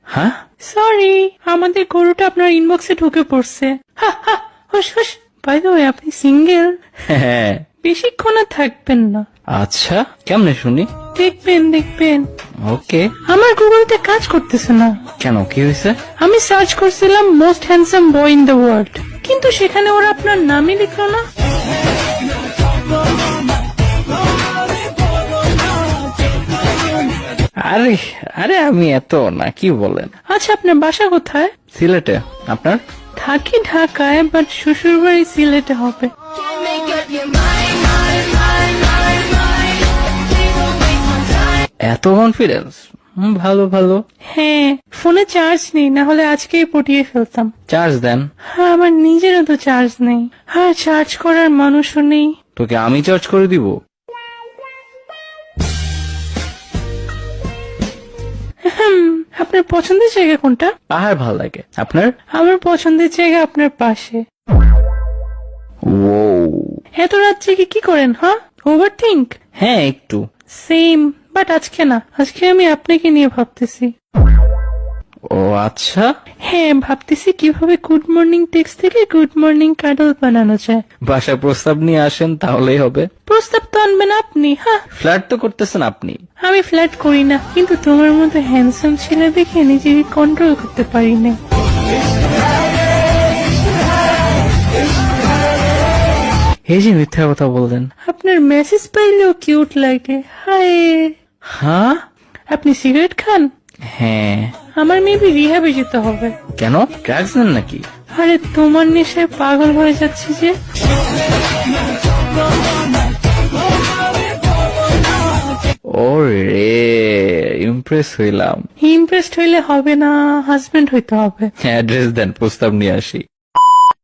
হ্যাঁ, সরি, আমাদের গরুটা আপনার ইনবক্সে ঢুকে পড়ছে। হুস হুস। বাই দ্য ওয়ে, আপনি সিঙ্গেল? হ্যাঁ। বেশিক্ষণ আর থাকবেন না। আচ্ছা, কেমনে শুনি? দেখবেন। ওকে। আমার গুগলতে কাজ করতেছে না। কেন, কি হয়েছে? আমি সার্চ করছিলাম most handsome boy in the world, কিন্তু সেখানে ওরা আপনার নামই লিখলো না। আরে আরে আমি এত না, কি বলেন? আচ্ছা, আপনার বাসা কোথায়? সিলেটে। আপনার? থাকি ঢাকায়, বাট শ্বশুর বাড়ি সিলেটে হবে। এত কনফিডেন্স? ভালো ভালো। হ্যাঁ, ফোনে চার্জ নেই, না হলে আজকেই পটিয়ে ফেলতাম। চার্জ দেন। হ্যাঁ, আমার নিজেরও তো চার্জ নেই, আর চার্জ করার মানুষও নেই। তোকে আমি চার্জ করে দিব? আপনার পছন্দের জায়গা কোনটা? পাহাড় ভালো লাগে। আপনার? আমার পছন্দের জায়গা আপনার পাশে। ও, এত রাত জেগে কি করেন? Over think? হ্যাঁ একটু। সেম, বাট আজকে না, আজকে আমি আপনাকে নিয়ে ভাবতেছি। ও আচ্ছা। হ্যাঁ, ভাবতেছি কিভাবে গুড মর্নিং টেক্সট থেকে গুড মর্নিং কাডল বানানো যায়। বাসা প্রস্তাব নিয়ে আসেন, তাহলেই হবে। প্রস্তাব তো আনবেন আপনি। ফ্ল্যাট তো করতেছেন আপনি। আমি ফ্ল্যাট করি না, কিন্তু তোমার মতো হ্যান্ডসাম ছেলে দেখে নিজেকে কন্ট্রোল করতে পারি না। এই যে মিথ্যা কথা বললেন। আপনার মেসেজ পাইলেও কিউট লাগে। হাই। হ্যাঁ। আপনি সিগারেট খান? হ্যাঁ। আমার মেবি রিহ্যাবে যেতে হবে। কেন, ড্রাগস নেন নাকি? আরে তোমার নেশায় পাগল হয়ে যাচ্ছে যে। ওরে, ইমপ্রেস হইলাম। ইমপ্রেসড হইলে হবে না, হাজবেন্ড হইতে হবে। অ্যাড্রেস দেন, প্রস্তাব নিয়ে আসি।